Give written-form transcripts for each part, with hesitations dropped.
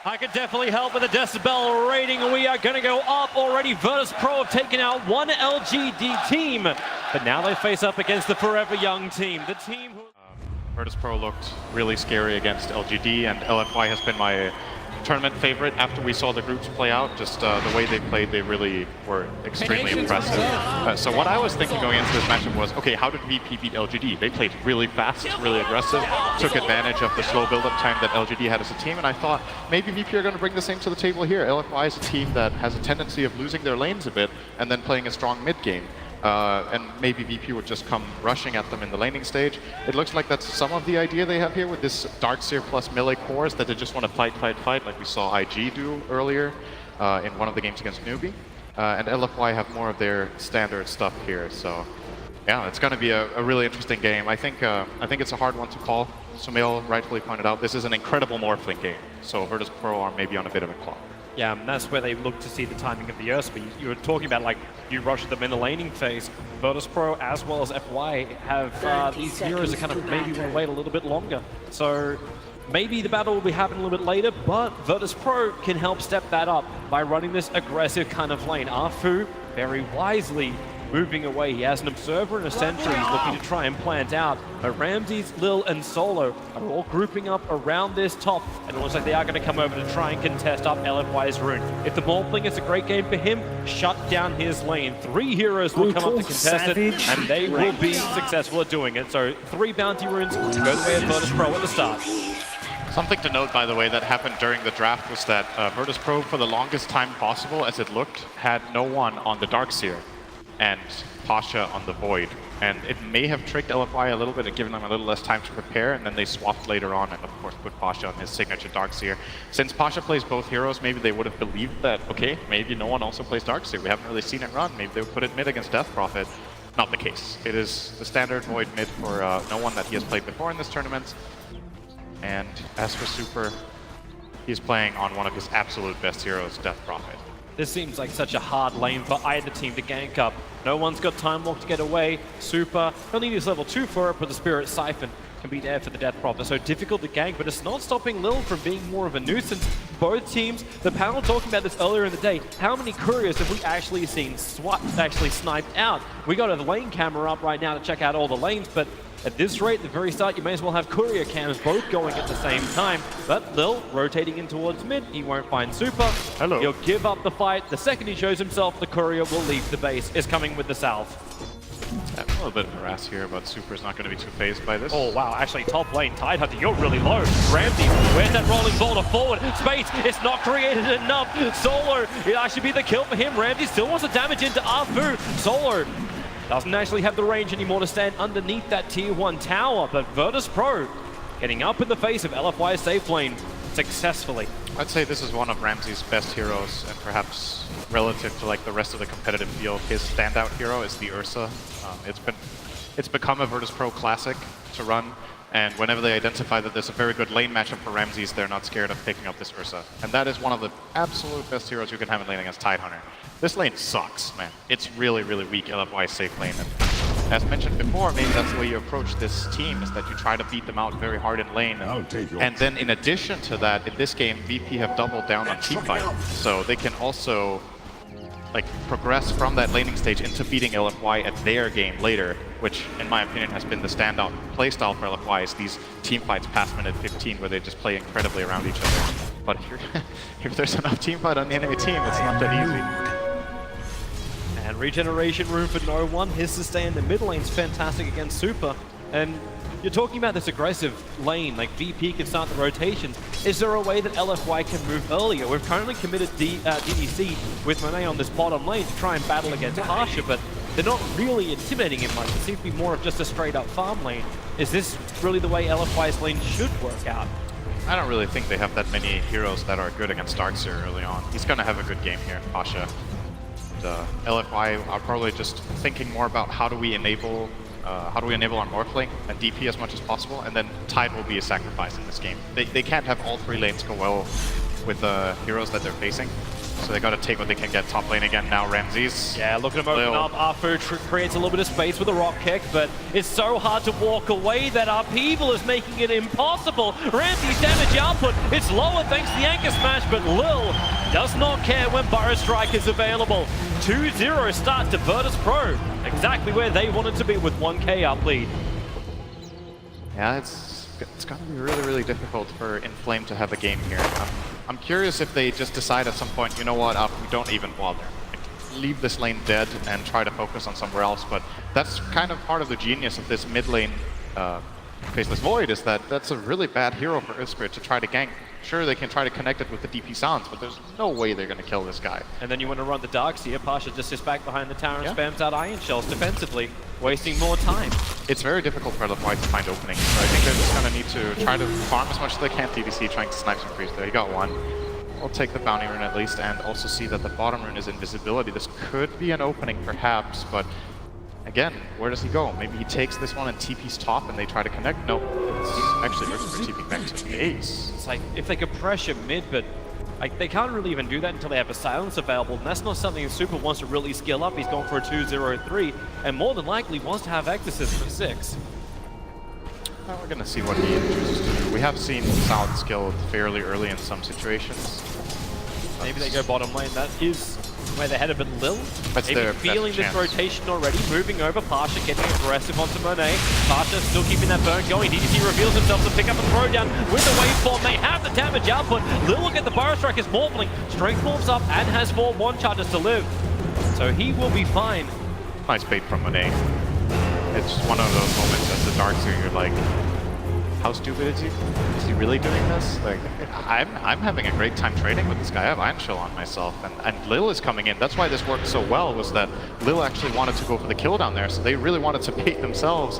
I could definitely help with the decibel rating, and we are going to go up already. Virtus Pro have taken out one LGD team, but now they face up against the Forever Young team. The team who... Virtus Pro looked really scary against LGD, and Lfy has been my tournament favorite after we saw the groups play out. Just the way they played, they really were extremely impressive. So what I was thinking going into this matchup was, okay, how did VP beat LGD? They played really fast, really aggressive, took advantage of the slow build-up time that LGD had as a team, and I thought maybe VP are going to bring the same to the table here. Lfy is a team that has a tendency of losing their lanes a bit and then playing a strong mid game. And maybe VP would just come rushing at them in the laning stage. It looks like that's some of the idea they have here with this Darkseer plus melee cores, that they just want to fight, like we saw IG do earlier in one of the games against Newbie. And Lfy have more of their standard stuff here. So yeah, it's going to be a really interesting game. I think it's a hard one to call. Sumail rightfully pointed out, this is an incredible Morphling game. So Virtus Pro are maybe on a bit of a clock. Yeah, and that's where they look to see the timing of the Ursa. But you were talking about, like, you rush them in the laning phase. Virtus Pro, as well as FY, have these heroes that kind of maybe want to wait a little bit longer. So maybe the battle will be happening a little bit later, but Virtus Pro can help step that up by running this aggressive kind of lane. Afu, very wisely, moving away. He has an Observer and a Sentry he's looking to try and plant out. But Ramses, Lil, and Solo are all grouping up around this top, and it looks like they are going to come over to try and contest up Lfy's rune. If the Morphling is a great game for him, shut down his lane. 3 heroes will come up to contest it, and they will be successful at doing it. So 3 bounty runes go the way of Virtus Pro at the start. Something to note, by the way, that happened during the draft was that Virtus Pro, for the longest time possible, as it looked, had no one on the Darkseer and Pasha on the Void. And it may have tricked Lfy a little bit and given them a little less time to prepare, and then they swapped later on and of course put Pasha on his signature Darkseer. Since Pasha plays both heroes, maybe they would have believed that, okay, maybe no one also plays Darkseer. We haven't really seen it run. Maybe they would put it mid against Death Prophet. Not the case. It is the standard Void mid for no one that he has played before in this tournament. And as for Super, he's playing on one of his absolute best heroes, Death Prophet. This seems like such a hard lane for either team to gank up. No one's got time walk to get away. Super, only needs level 2 for it, but the Spirit Siphon can be there for the Death Prophet. So difficult to gank, but it's not stopping Lil from being more of a nuisance. Both teams, the panel talking about this earlier in the day, how many couriers have we actually seen sniped out? We got a lane camera up right now to check out all the lanes, but at this rate, at the very start, you may as well have courier cams both going at the same time. But Lil rotating in towards mid, he won't find Super. Hello. He'll give up the fight. The second he shows himself, the courier will leave the base. Is coming with the salve. A little bit of harass here, but Super's not going to be too phased by this. Oh wow, actually top lane, Tidehunter, you're really low. Ramsey, where's that rolling boulder forward? Space, it's not created enough. Solo, it actually be the kill for him. Ramsey still wants to damage into Afu. Solo doesn't actually have the range anymore to stand underneath that tier 1 tower, but Virtus Pro getting up in the face of Lfy's safe lane successfully. I'd say this is one of Ramsey's best heroes, and perhaps relative to like the rest of the competitive field, his standout hero is the Ursa. It's become a Virtus Pro classic to run, and whenever they identify that there's a very good lane matchup for Ramses, they're not scared of picking up this Ursa. And that is one of the absolute best heroes you can have in lane against Tidehunter. This lane sucks, man. It's really, really weak Lfy safe lane. And as mentioned before, maybe that's the way you approach this team, is that you try to beat them out very hard in lane. And then in addition to that, in this game, VP have doubled down on teamfight. So they can also like progress from that laning stage into beating Lfy at their game later, which in my opinion has been the standout playstyle for Lfy, is these team fights past minute 15 where they just play incredibly around each other. But if there's enough team fight on the enemy team, it's not that easy. And regeneration room for no one. His sustain in the mid lane's fantastic against Super. And you're talking about this aggressive lane, like VP can start the rotations. Is there a way that Lfy can move earlier? We've currently committed DDC with Monet on this bottom lane to try and battle against Pasha, but they're not really intimidating him much. It seems to be more of just a straight up farm lane. Is this really the way Lfy's lane should work out? I don't really think they have that many heroes that are good against Darkseer early on. He's going to have a good game here, Pasha. Lfy are probably just thinking more about how do we enable our Morphling and DP as much as possible, and then Tide will be a sacrifice in this game. They can't have all 3 lanes go well with the heroes that they're facing. So they got to take what they can get. Top lane again now, Ramses. Yeah, look at him open up. Arfu creates a little bit of space with a rock kick, but it's so hard to walk away that Upheaval is making it impossible. Ramses' damage output, it's lower thanks to the anchor smash, but Lil does not care when Burrow Strike is available. 2-0 start to Virtus Pro. Exactly where they wanted to be with 1k up lead. Yeah, it's going to be really, really difficult for Inflame to have a game here. I'm curious if they just decide at some point, you know what, we don't even bother. Leave this lane dead and try to focus on somewhere else, but that's kind of part of the genius of this mid lane Faceless Void, is that that's a really bad hero for Earthspirit to try to gank. Sure, they can try to connect it with the DP sounds, but there's no way they're going to kill this guy. And then you want to run the Darks here. Pasha just sits back behind the tower and spams out Iron Shells defensively, wasting more time. It's very difficult for Lfy to find openings, so I think they're just going to need to try to farm as much as they can. DDC trying to snipe some creeps there. He got one. We'll take the bounty rune at least, and also see that the bottom rune is invisibility. This could be an opening perhaps, but again, where does he go? Maybe he takes this one and TP's top and they try to connect? Nope, it's actually Earthspirit TPing back to base. It's like, if they could pressure mid, but like they can't really even do that until they have a silence available, and that's not something Super wants to really skill up. He's going for a 2-0-3, and more than likely wants to have Exorcism for 6. Well, we're gonna see what he chooses to do. We have seen Silent skilled fairly early in some situations. Maybe they go bottom lane. That is where they're headed, but Lil maybe feeling this rotation already, moving over. Pasha getting aggressive onto Monet. Pasha still keeping that burn going. DDC reveals himself to pick up and throw down with the waveform. They have the damage output. Lil will get the Burrow Strike as Morphling. Strength forms up and has 4 1 charges to live. So he will be fine. Nice bait from Monet. It's one of those moments as the Darkseer, you're like, how stupid is he? Is he really doing this? Like, I'm having a great time trading with this guy. I have Iron Shell on myself, and Lil is coming in. That's why this worked so well, was that Lil actually wanted to go for the kill down there, so they really wanted to bait themselves.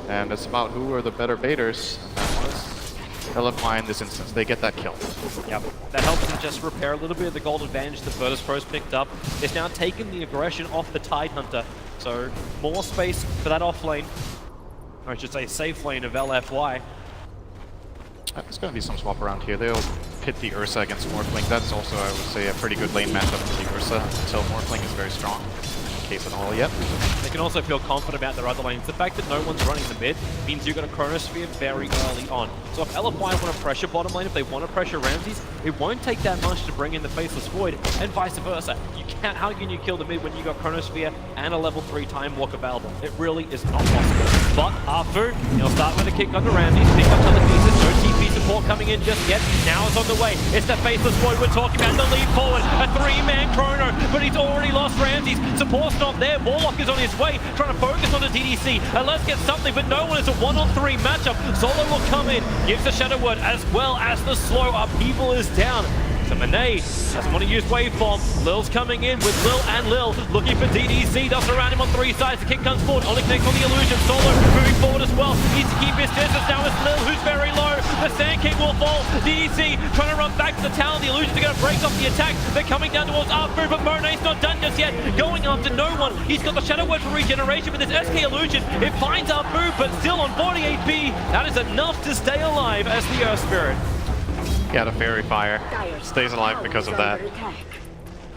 And it's about who are the better baiters. And that was Lfy in this instance. They get that kill. Yep, that helps them just repair a little bit of the gold advantage that Virtus Pro's picked up. It's now taken the aggression off the Tidehunter, so more space for that off lane, or I should say safe lane of Lfy. There's going to be some swap around here. They'll pit the Ursa against Morphling. That's also, I would say, a pretty good lane matchup for the Ursa until Morphling is very strong. In case at all yet. They can also feel confident about their other lanes. The fact that no one's running the mid means you've got a Chronosphere very early on. So if Lfy want to pressure bottom lane, if they want to pressure Ramses, it won't take that much to bring in the Faceless Void, and vice versa. You can't, how can you kill the mid when you got Chronosphere and a level 3 Time Walk available? It really is not possible. But Arfu, he'll start with a kick onto Ramses, pick up telekinesis, no TP support coming in just yet. Now it's on the way. It's the Faceless Void we're talking about, the lead forward, a 3-man Chrono, but he's already lost Ramses. Support's not there. Warlock is on his way, trying to focus on the DDC. And let's get something, but no one is a 1-on-3 matchup. Solo will come in, gives the Shadow Word as well as the slow. Upheaval is down. So Monet doesn't want to use waveform. Lil's coming in with Lil and Lil, looking for DDC. Does surround him on 3 sides. The kick comes forward. Only connects on the illusion. Solo moving forward as well. Needs to keep his distance. Now it's Lil who's very low. The Sand King will fall. DDC trying to run back to the tower. The illusions are going to break off the attack. They're coming down towards Arfu, but Monet's not done just yet. Going after no one. He's got the Shadow Word for regeneration with his SK illusion. It finds Arfu, but still on 40 HP. That is enough to stay alive as the Earth Spirit. Yeah, the Fairy Fire stays alive because of that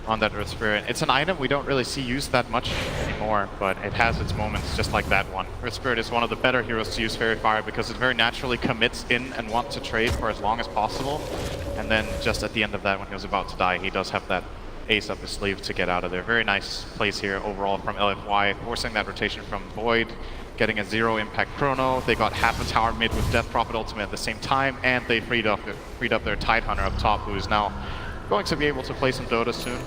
on that Earth Spirit. It's an item we don't really see used that much anymore, but it has its moments just like that one. Earth Spirit is one of the better heroes to use Fairy Fire because it very naturally commits in and wants to trade for as long as possible. And then just at the end of that, when he was about to die, he does have that ace up his sleeve to get out of there. Very nice plays here overall from Lfy, forcing that rotation from Void, getting a 0 impact Chrono. They got half a tower mid with Death Prophet ultimate at the same time, and they freed up their Tidehunter up top, who is now going to be able to play some Dota soon.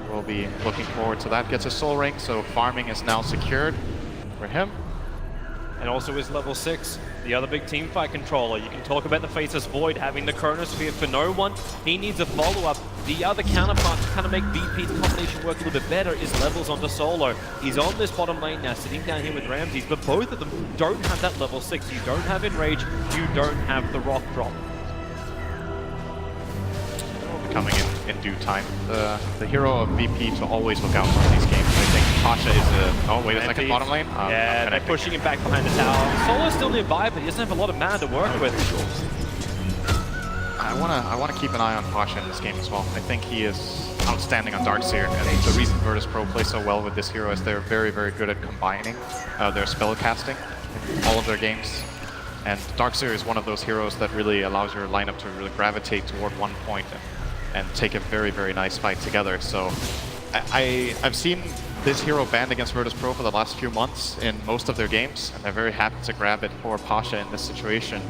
We'll be looking forward to that. Gets a Soul Ring, so farming is now secured for him. And also his level 6, the other big teamfight controller. You can talk about the Faceless Void having the Chronosphere for no one. He needs a follow-up. The other counterpart to kind of make VP's combination work a little bit better is levels onto Solo. He's on this bottom lane now, sitting down here with Ramses, but both of them don't have that level 6. You don't have Enrage, you don't have the Rock Drop. Coming in due time. The hero of VP to always look out for these games. I think Pasha is a... Oh, wait a second, bottom lane? Yeah, they're pushing him back behind the tower. Solo's still nearby, but he doesn't have a lot of mana to work with. wanna keep an eye on Pasha in this game as well. I think he is outstanding on Darkseer, and the reason Virtus Pro plays so well with this hero is they're very, very good at combining their spell casting in all of their games. And Darkseer is one of those heroes that really allows your lineup to really gravitate toward one point and take a very, very nice fight together. So I've seen this hero banned against Virtus Pro for the last few months in most of their games, and they're very happy to grab it for Pasha in this situation.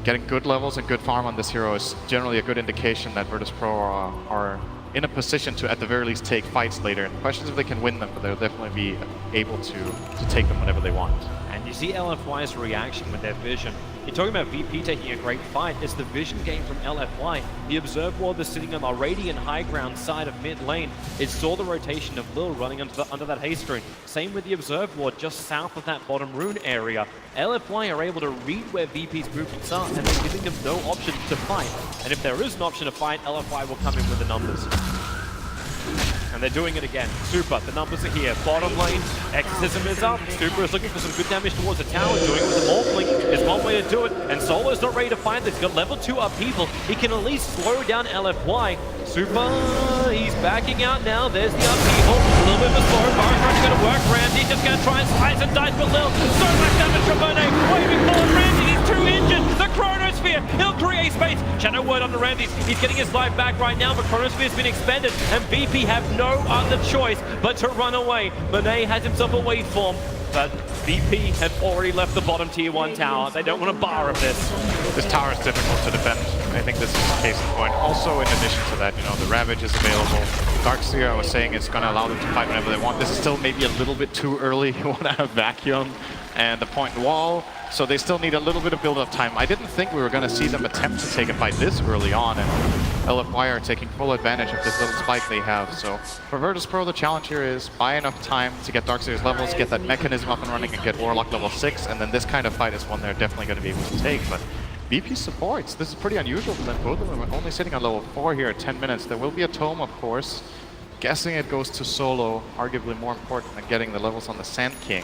Getting good levels and good farm on this hero is generally a good indication that Virtus Pro are in a position to, at the very least, take fights later. And the question is if they can win them, but they'll definitely be able to take them whenever they want. And you see Lfy's reaction with their vision. You're talking about VP taking a great fight. It's the vision game from Lfy. The Observe Ward that's sitting on the radiant high ground side of mid lane. It saw the rotation of Lil running under that haste rune. Same with the Observe Ward just south of that bottom rune area. Lfy are able to read where VP's movements are, and they're giving them no option to fight. And if there is an option to fight, Lfy will come in with the numbers. And they're doing it again. Super, the numbers are here. Bottom lane, Exorcism is up. Super is looking for some good damage towards the tower. Doing it with the Morphling is one way to do it. And Solo's not ready to fight this. He's got level 2 upheaval. He can at least slow down Lfy. Super, he's backing out now. There's the upheaval. A little bit of a slow. Bar's going to work. Ramsey's just going to try and slice and dice with Lil. So much damage from Monet. Waving forward. Ramsey, he's too injured. The Chronosphere, he'll create space. Shadow Word on the Ramsey. He's getting his life back right now, but Chronosphere's been expended, and VP have no other choice but to run away. Monet has himself a waveform, but VP have already left the bottom tier 1 tower. They don't want a bar of this. This tower is difficult to defend. I think this is the case in point. Also, in addition to that, you know, the Ravage is available. Darkseer, I was saying, is going to allow them to fight whenever they want. This is still maybe a little bit too early. You want to have Vacuum and the point wall, so they still need a little bit of build-up time. I didn't think we were going to see them attempt to take a fight this early on, and Lfy are taking full advantage of this little spike they have. So for Virtus Pro, the challenge here is buy enough time to get Darkseer's levels, get that mechanism up and running, and get Warlock level 6, and then this kind of fight is one they're definitely going to be able to take. But VP supports. This is pretty unusual for them. Both of them are only sitting on level 4 here at 10 minutes. There will be a tome, of course. Guessing it goes to Solo, arguably more important than getting the levels on the Sand King.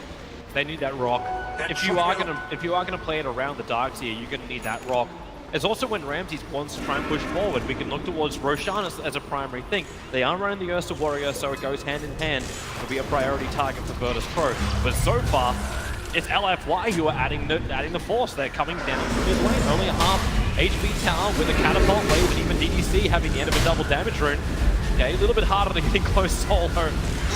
They need that rock. If you are gonna play it around the Darkseer, you're gonna need that rock. It's also when Ramsey wants to try and push forward, we can look towards Roshan as a primary thing. They are running the Ursa Warrior, so it goes hand in hand. It'll be a priority target for Virtus Pro. But so far, it's Lfy who are adding the force. They're coming down from mid lane. Only a half HP tower with a catapult wave, and even DDC having the end of a double damage rune. Okay, a little bit harder to get close. Solo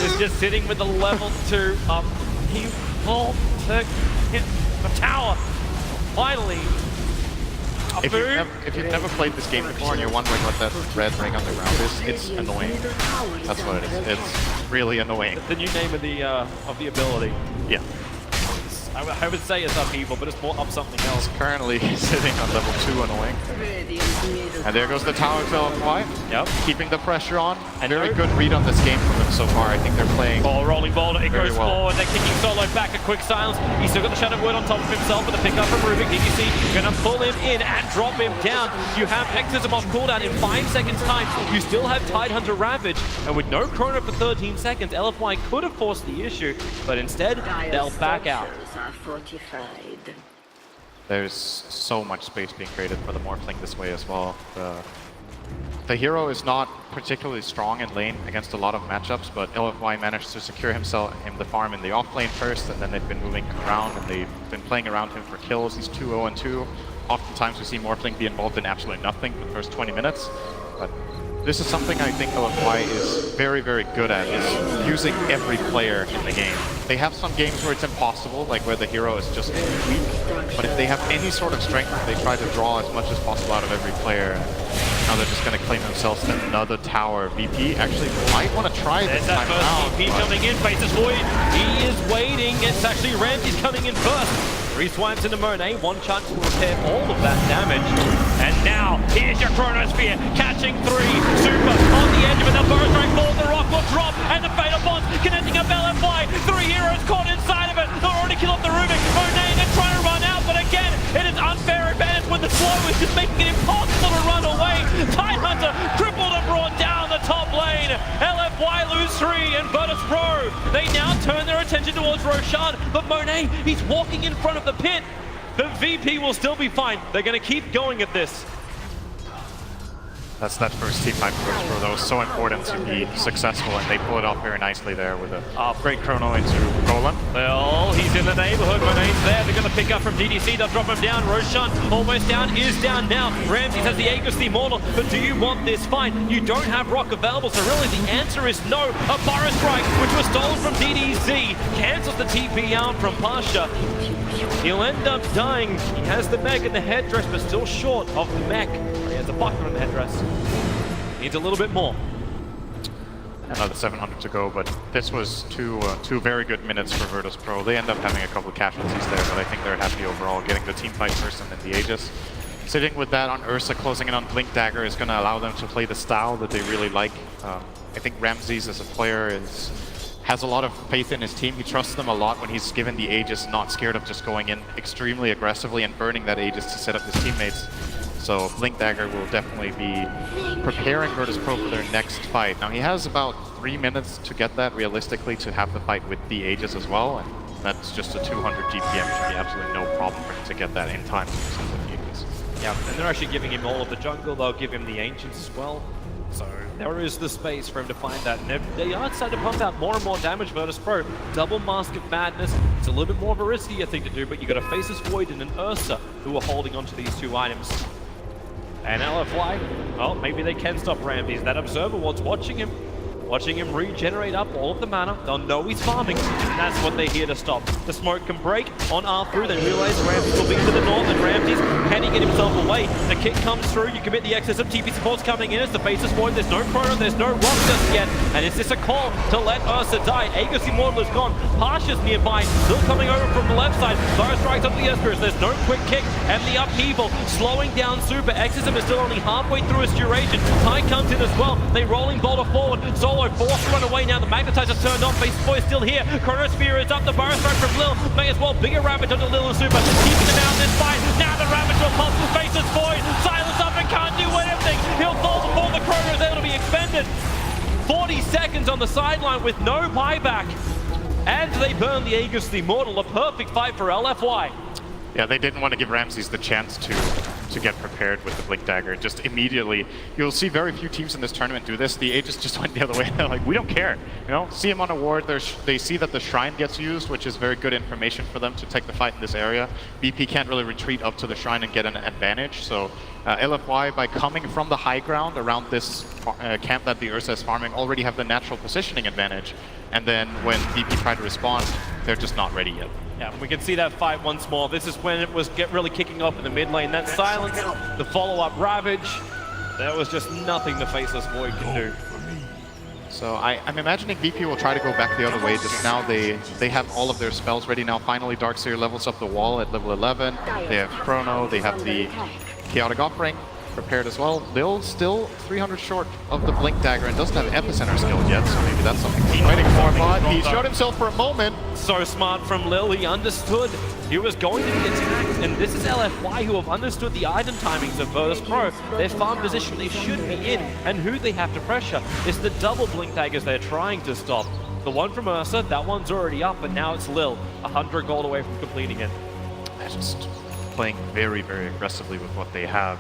is just sitting with the level 2 up. He will hit the tower. Finally. If you've never played this game before and you're wondering what that red ring on the ground is, it's annoying. That's what it is. It's really annoying. The new name of the ability. Yeah. I would say it's upheaval, but it's more up something else. It's currently sitting on level 2 annoying. And there goes the tower to Lfy. Yep. Keeping the pressure on. And very good read on this game from them so far. I think they're playing rolling ball, it goes well. forward. They're kicking Solo back, a quick silence. He's still got the Shadow Word on top of himself, but the pickup from Rubick. DDC gonna pull him in and drop him down. You have Exorcism off cooldown in 5 seconds time. You still have Tidehunter Ravage, and with no Chrono for 13 seconds, Lfy could have forced the issue, but instead, they'll back out. There's so much space being created for the Morphling this way as well. The hero is not particularly strong in lane against a lot of matchups, but Lfy managed to secure him the farm in the off lane first, and then they've been moving around and they've been playing around him for kills. He's 2-0-2. Oftentimes we see Morphling be involved in absolutely nothing for the first 20 minutes, but this is something I think Lfy is very, very good at, is using every player in the game. They have some games where it's impossible, like where the hero is just weak, but if they have any sort of strength, they try to draw as much as possible out of every player. Now they're just going to claim themselves another tower. VP actually might want to try this time out. VP coming in, faces void. He is waiting. It's actually Ramsey's coming in first. 3 swipes into Monet, 1 chance to repair all of that damage. And now, here's your Chronosphere, catching 3. Super on the edge of it, the burst strike ball, the rock will drop, and the Fatal Bonds connecting up Lfy. 3 heroes caught inside of it. They'll already kill off the Rubick. Monet, they're trying to run out, but again, it is unfair advantage when the slow is just making it impossible to run away. Tidehunter crippled and brought down the top lane. Lfy lose 3, and Virtus Pro, they now turn their attention towards Roshan, but Monet, he's walking in front of the pit. The VP will still be fine. They're going to keep going at this. That's that first team fight for Virtus Pro that was so important to be successful, and they pull it off very nicely there with a great chrono into Roland. Well, he's in the neighborhood. Renee's there. They're going to pick up from DDC. They'll drop him down. Roshan almost down, is down now. Ramses has the Aegis Immortal, but do you want this fight? You don't have Rock available, so really the answer is no. A Burrow Strike, which was stolen from DDC, cancels the TP out from Pasha. He'll end up dying. He has the mech and the headdress, but still short of the mech. He has a buckler on the headdress. Needs a little bit more. Another 700 to go, but this was two very good minutes for Virtus Pro. They end up having a couple of casualties there, but I think they're happy overall, getting the team fight first and then the Aegis. Sitting with that on Ursa, closing in on Blink Dagger is going to allow them to play the style that they really like. I think Ramses as a player has a lot of faith in his team. He trusts them a lot when he's given the Aegis, not scared of just going in extremely aggressively and burning that Aegis to set up his teammates. So Blink Dagger will definitely be preparing Virtus Pro for their next fight. Now he has about 3 minutes to get that realistically to have the fight with the Aegis as well, and that's just a 200 GPM. Should be absolutely no problem for him to get that in time to use with the Aegis. Yeah, and they're actually giving him all of the jungle. They'll give him the Ancients as well. So there is the space for him to find that. And they are starting to pump out more and more damage. Virtus Pro, double Mask of Madness. It's a little bit more of a risky thing to do, but you got a Faceless Void and an Ursa who are holding onto these two items. And Lfy, well, maybe they can stop Ramses. That Observer Ward's watching him regenerate up all of the mana. They'll know he's farming, and that's what they're here to stop. The smoke can break on R3, then realize Ramses will be to the north, and Ramses, can he get himself away? The kick comes through, you commit the excess of TP supports coming in, it's the Faceless Void, there's no Chrono, there's no Rock just yet, and is this a call to let Ursa die? Aegis Immortal is gone, Pasha's nearby, still coming over from the left side, Burrow strikes up the Esperus, there's no quick kick, and the upheaval, slowing down Super, Exorcism is still only halfway through its duration, Tide comes in as well, they rolling Boulder forward, Solo forced to run away now, the Magnetizer's turned on, Faceless Void is still here, Chronosphere is up, the Burrow strike from Lil, may as well bigger Ravage onto Lil and Super, keeping them out in this fight, now the Ravage will pop, Faceless Void, silence up and can't do anything, he'll fall before the Chrono is able to be expended. 40 seconds on the sideline with no buyback, and they burn the Aegis Immortal, a perfect fight for Lfy. Yeah, they didn't want to give Ramses the chance to get prepared with the Blink Dagger. Just immediately, you'll see very few teams in this tournament do this. The Aegis just went the other way. They're like, we don't care. You know, see him on a ward. They see that the Shrine gets used, which is very good information for them to take the fight in this area. BP can't really retreat up to the Shrine and get an advantage. So Lfy, by coming from the high ground around this camp that the Ursa is farming, already have the natural positioning advantage. And then when BP try to respond, they're just not ready yet. Yeah, we can see that fight once more. This is when it was really kicking off in the mid lane. That silence, the follow-up Ravage, there was just nothing the Faceless Void can do. So I'm imagining BP will try to go back the other way. Just now they have all of their spells ready now. Finally, Darkseer levels up the wall at level 11. They have Chrono, they have the Chaotic Offering prepared as well. Lil still 300 short of the Blink Dagger and doesn't have Epicenter skilled yet, so maybe that's something he's waiting for. But he showed himself for a moment. So smart from Lil, he understood he was going to be attacked, and this is Lfy who have understood the item timings of Virtus Pro, their farm position they should be in, and who they have to pressure. It's the double Blink Daggers they're trying to stop. The one from Ursa, that one's already up, and now it's Lil, 100 gold away from completing it. They're just playing very, very aggressively with what they have.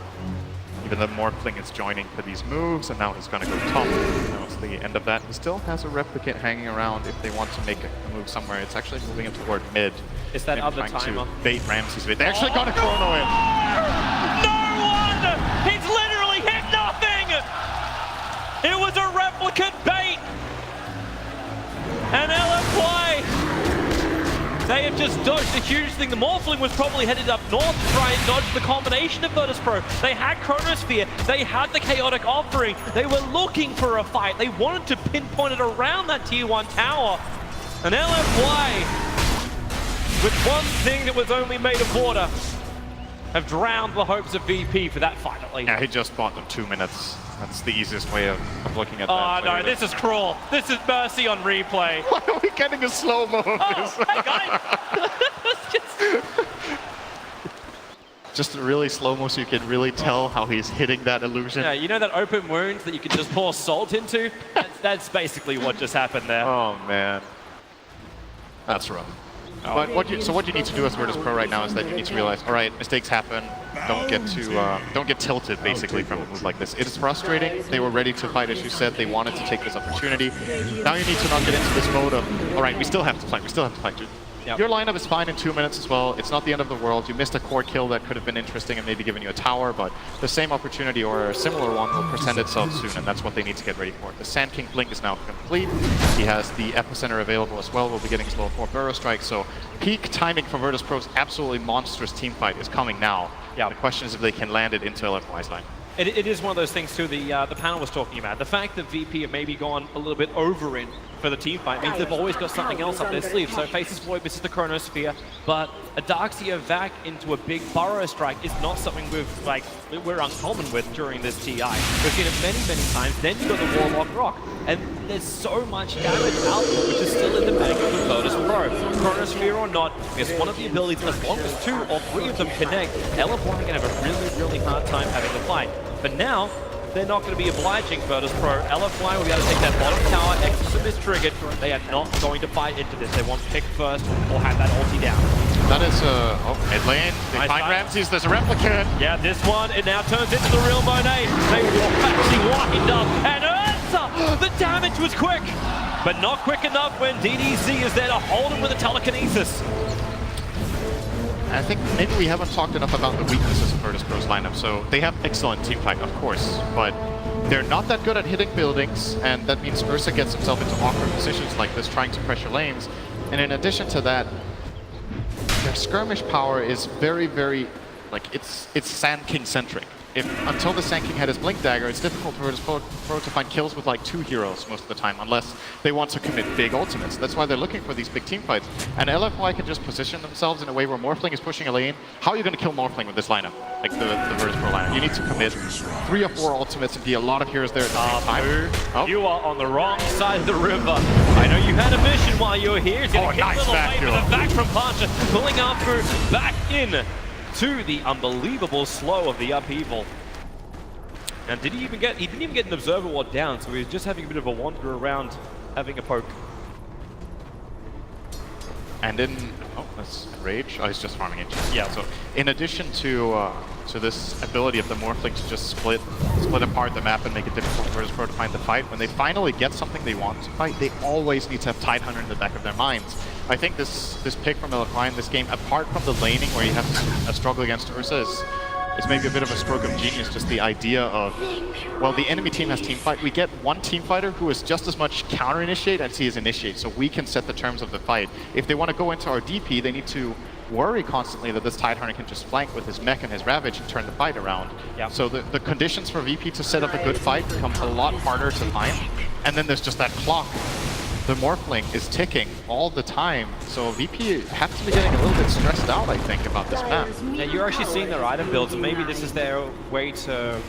Even the Morphling is joining for these moves, and now he's going to go top. That was the end of that. He still has a replicant hanging around if they want to make a move somewhere. It's actually moving him toward mid. Is that other timer? To bait Ramses. They actually got a Chrono in. No one! He's literally hit nothing! It was a replicant bait! And Lfy, they have just dodged a huge thing. The Morphling was probably headed up north to try and dodge the combination of Virtus Pro. They had Chronosphere, they had the Chaotic Offering, they were looking for a fight. They wanted to pinpoint it around that tier 1 tower. And Lfy, with one thing that was only made of water, have drowned the hopes of VP for that fight at least. Yeah, he just bought them 2 minutes. That's the easiest way of looking at that. Oh no, this is cruel. This is mercy on replay. Why are we getting a slow-mo of this? Hey guys! Just really slow-mo so you can really tell how he's hitting that illusion. Yeah, you know that open wound that you can just pour salt into? That's basically what just happened there. Oh, man. That's rough. But what you need to do as Virtus Pro right now is that you need to realize, all right, mistakes happen. Don't get tilted basically from a move like this. It is frustrating. They were ready to fight, as you said. They wanted to take this opportunity. Now you need to not get into this mode of, all right, we still have to fight. We still have to fight. Yep. Your lineup is fine in 2 minutes as well. It's not the end of the world. You missed a core kill that could have been interesting and maybe given you a tower, but the same opportunity or a similar one will present itself soon, and that's what they need to get ready for. The Sand King Blink is now complete. He has the Epicenter available as well. We'll be getting slow 4 Burrow Strikes, so peak timing for Virtus Pro's absolutely monstrous team fight is coming now. Yeah. The question is if they can land it into Lfy's line. It is one of those things too, the panel was talking about. The fact that VP have maybe gone a little bit over in for the team fight means they've always got something else up their sleeve. So Faces Void misses the Chronosphere, but a Darkseer Vac into a big Burrow Strike is not something we're uncommon with during this TI. We've seen it many, many times. Then you've got the Warlock Rock, and there's so much damage output, which is still in the bag of the Virtus Pro. Chronosphere or not, it's one of the abilities, as long as 2 or 3 of them connect, Lfy are going to have a really, really hard time having to fight. But now, they're not going to be obliging Virtus Pro. Lfy will be able to take that bottom tower, Exorcism is triggered. They are not going to fight into this. They want pick first or have that ulti down. That is, mid lane. They find Ramses, there's a replicant. Yeah, this one, it now turns into the real Monet. They actually wind up, and Ursa! The damage was quick, but not quick enough when DDC is there to hold him with a telekinesis. I think maybe we haven't talked enough about the weaknesses of Virtus Pro's lineup. So they have excellent team fight, of course, but they're not that good at hitting buildings, and that means Ursa gets himself into awkward positions like this, trying to pressure lanes. And in addition to that, their skirmish power is very, very, it's Sand King centric. Until the Sand King had his Blink Dagger, it's difficult for Virtus Pro to find kills with like 2 heroes most of the time, unless they want to commit big ultimates. That's why they're looking for these big team fights. And Lfy can just position themselves in a way where Morphling is pushing a lane. How are you going to kill Morphling with this lineup? Like the Virtus Pro lineup. You need to commit 3 or 4 ultimates and be a lot of heroes there at the same time. Oh. You are on the wrong side of the river. I know you had a mission while you were here. It's going to get a little late with a back from Pancha, pulling up through back in to the unbelievable slow of the upheaval. And he didn't even get an Observer Ward down, so he was just having a bit of a wander around, having a poke. And then, that's Rage. Oh, he's just farming it. Yeah, so in addition to this ability of the Morphling to just split apart the map and make it difficult for Virtus Pro to find the fight, when they finally get something they want to fight, they always need to have Tidehunter in the back of their minds. I think this pick from Lfy in this game, apart from the laning where you have to struggle against Ursa, is maybe a bit of a stroke of genius, just the idea of, well, the enemy team has team fight. We get one team fighter who is just as much counter-initiate as he is initiate, so we can set the terms of the fight. If they want to go into our DP, they need to worry constantly that this Tidehunter can just flank with his mech and his Ravage and turn the fight around. Yep. So the conditions for VP to set up a good fight become a lot harder to find. And then there's just that clock. The Morphling is ticking all the time, so VP have to be getting a little bit stressed out, I think, about this map. Yeah, you're actually seeing their item builds, and maybe this is their way to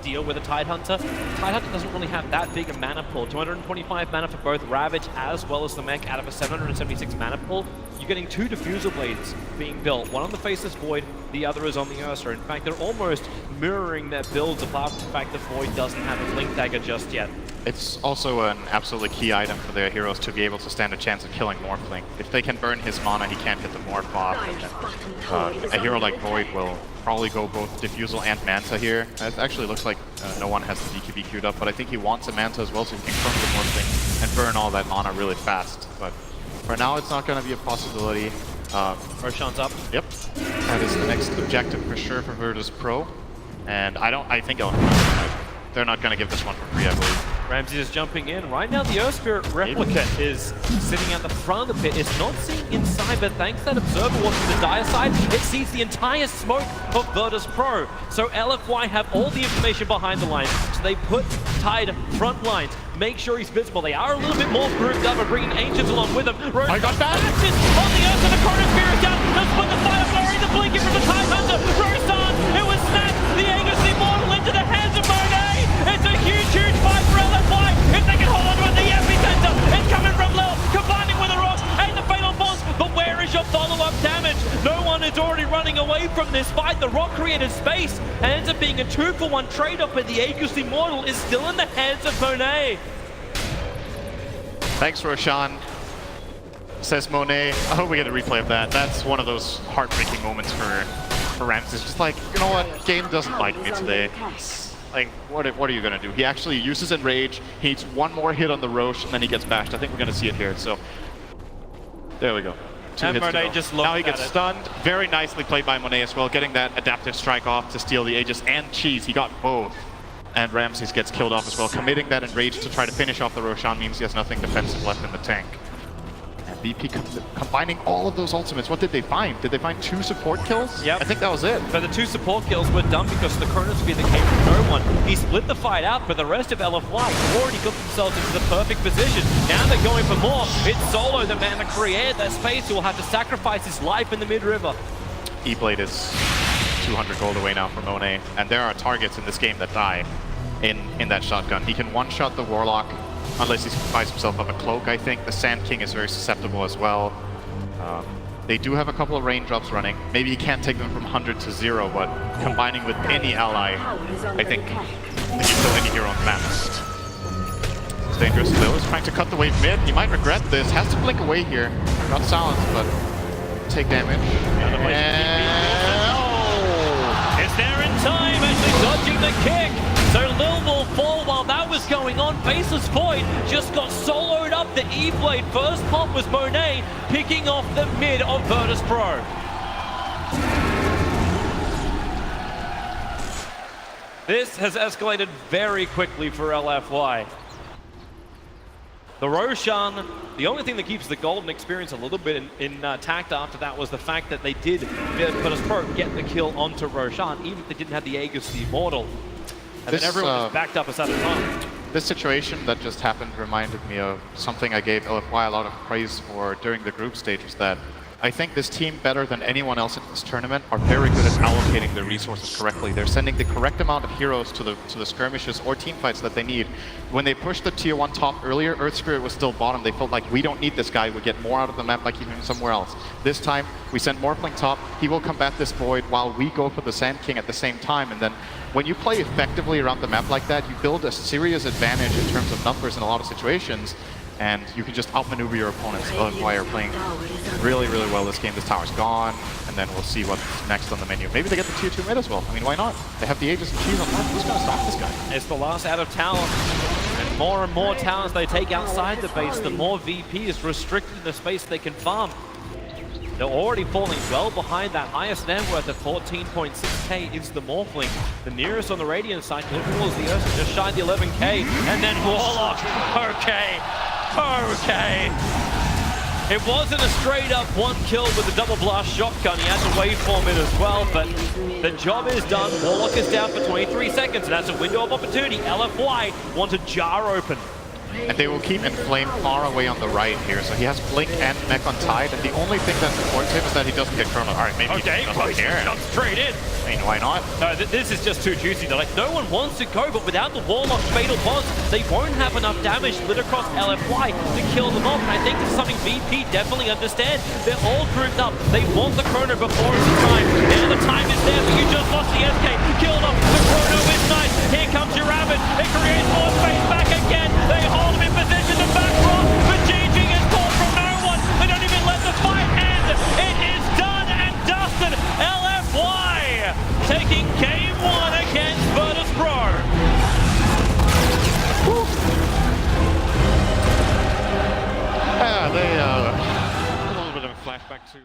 deal with a Tidehunter. Tidehunter doesn't really have that big a mana pool. 225 mana for both Ravage as well as the mech out of a 776 mana pool. You're getting 2 Diffusal Blades being built. One on the Faceless Void, the other is on the Ursa. In fact, they're almost mirroring their builds, apart from the fact that Void doesn't have a Blink Dagger just yet. It's also an absolutely key item for their heroes to be able to stand a chance of killing Morphling. If they can burn his mana, he can't get the Morph off. And, a hero like Void will probably go both Diffusal and Manta here. It actually looks like no one has the DQB queued up, but I think he wants a Manta as well, so he can confirm the Morphling and burn all that mana really fast. But for now, it's not going to be a possibility. Roshan's up. Yep. That is the next objective for sure for Virtus Pro. And I think they're not going to give this one for free, I believe. Ramsey is jumping in. Right now, the Earth Spirit Replicant is sitting at the front of the pit. It's not seen inside, but thanks to that Observer Ward from the dire side, it sees the entire smoke of Virtus Pro. So Lfy have all the information behind the lines. So they put Tide front lines, make sure he's visible. They are a little bit more grouped up and bringing Ancients along with them. I got that! On the Earth, and the Chronosphere is down. They'll split the fire, blurring the blinking from the Tidehunter. Rosan, it was snapped. The Aegis Immortal into the hands of Monet. It's a huge, huge fight for Lfy. If they can hold on to it, the epicenter is coming from Lil, combining with the rocks and the fatal boss. But where is your follow-up damage? No one is already running away from this fight. The rock created space and ends up being a 2-for-1 trade-off, but the Aegis Immortal is still in the hands of Monet. Thanks, Roshan. says Monet. I hope we get a replay of that. That's one of those heartbreaking moments for Rams. It's just like, you know what, game doesn't like me today. Like, what are you gonna do? He actually uses Enrage, he needs one more hit on the Roche, and then he gets bashed. I think we're gonna see it here, so there we go. And Monet just looked now he at gets it. stunned. Very nicely played by Monet as well, getting that adaptive strike off to steal the Aegis and Cheese. He got both. And Ramses gets killed off as well. Committing that Enrage to try to finish off the Roshan means he has nothing defensive left in the tank. And VP combining all of those ultimates. What did they find? Did they find 2 support kills? Yep. I think that was it. But the 2 support kills were done because the chronosphere that came from no one. He split the fight out, but the rest of Lfy already got themselves into the perfect position. Now they're going for more. It's Solo, the man that created that space, who will have to sacrifice his life in the mid-river. E-Blade is 200 gold away now from Monet, and there are targets in this game that die in that shotgun. He can one-shot the Warlock, unless he buys himself up a cloak, I think. The Sand King is very susceptible as well. They do have a couple of raindrops running. Maybe he can't take them from 100 to 0, but combining with any ally, I think he can kill any hero on the map. It's dangerous. Lil is trying to cut the wave mid. He might regret this. Has to blink away here. Not silenced, but take damage. It's there in time, actually dodging the kick. So Lil will fall while that was going on. Faceless Void just got soloed up the E-Blade. First pop was Monet picking off the mid of Virtus Pro. This has escalated very quickly for Lfy. The Roshan, the only thing that keeps the Golden experience a little bit intact after that was the fact that they did, Virtus Pro, get the kill onto Roshan, even if they didn't have the Aegis, the Immortal. And then everyone just backed up us at a time. This situation that just happened reminded me of something I gave Lfy a lot of praise for during the group stage, was that I think this team, better than anyone else in this tournament, are very good at allocating their resources correctly. They're sending the correct amount of heroes to the skirmishes or team fights that they need. When they pushed the tier 1 top earlier, Earth Spirit was still bottom. They felt like, we don't need this guy, we get more out of the map by keeping him somewhere else. This time, we send Morphling top, he will combat this Void while we go for the Sand King at the same time. And then when you play effectively around the map like that, you build a serious advantage in terms of numbers in a lot of situations. And you can just outmaneuver your opponents. Lfy are playing really, really well this game. This tower's gone, and then we'll see what's next on the menu. Maybe they get the tier 2 mid as well. I mean, why not? They have the Aegis and Cheese on top. Who's going to stop this guy? It's the last out of tower. And more towers they take outside the base, the more VP is restricted in the space they can farm. They're already falling well behind that highest net worth of 14.6k is the Morphling. The nearest on the Radiant side, looking towards the Ursa, just shy the 11k, and then Warlock. Okay. It wasn't a straight up 1 kill with a double blast shotgun. He had to waveform it as well, but the job is done. Warlock is down for 23 seconds, and that's a window of opportunity. Lfy want to jar open. And they will keep Inflame far away on the right here, so he has Blink and Mech on Tide, and the only thing that supports him is that he doesn't get Chrono. Alright, maybe he doesn't care. Not straight in. I mean, why not? No, this is just too juicy. They're like, no one wants to go, but without the Warlock Fatal Boss, they won't have enough damage lit across Lfy to kill them off. And I think this is something VP definitely understand. They're all grouped up. They want the Chrono before it's time. Now the time is there, but you just lost the SK. Killed off. The Chrono is nice. Here comes your Rabbit. It creates more space back again. They hold him in position to back rock, but GG is called from no one. They don't even let the fight end. It is done and dusted. Lfy taking game 1 against Virtus Pro. Yeah, they a little bit of a flashback to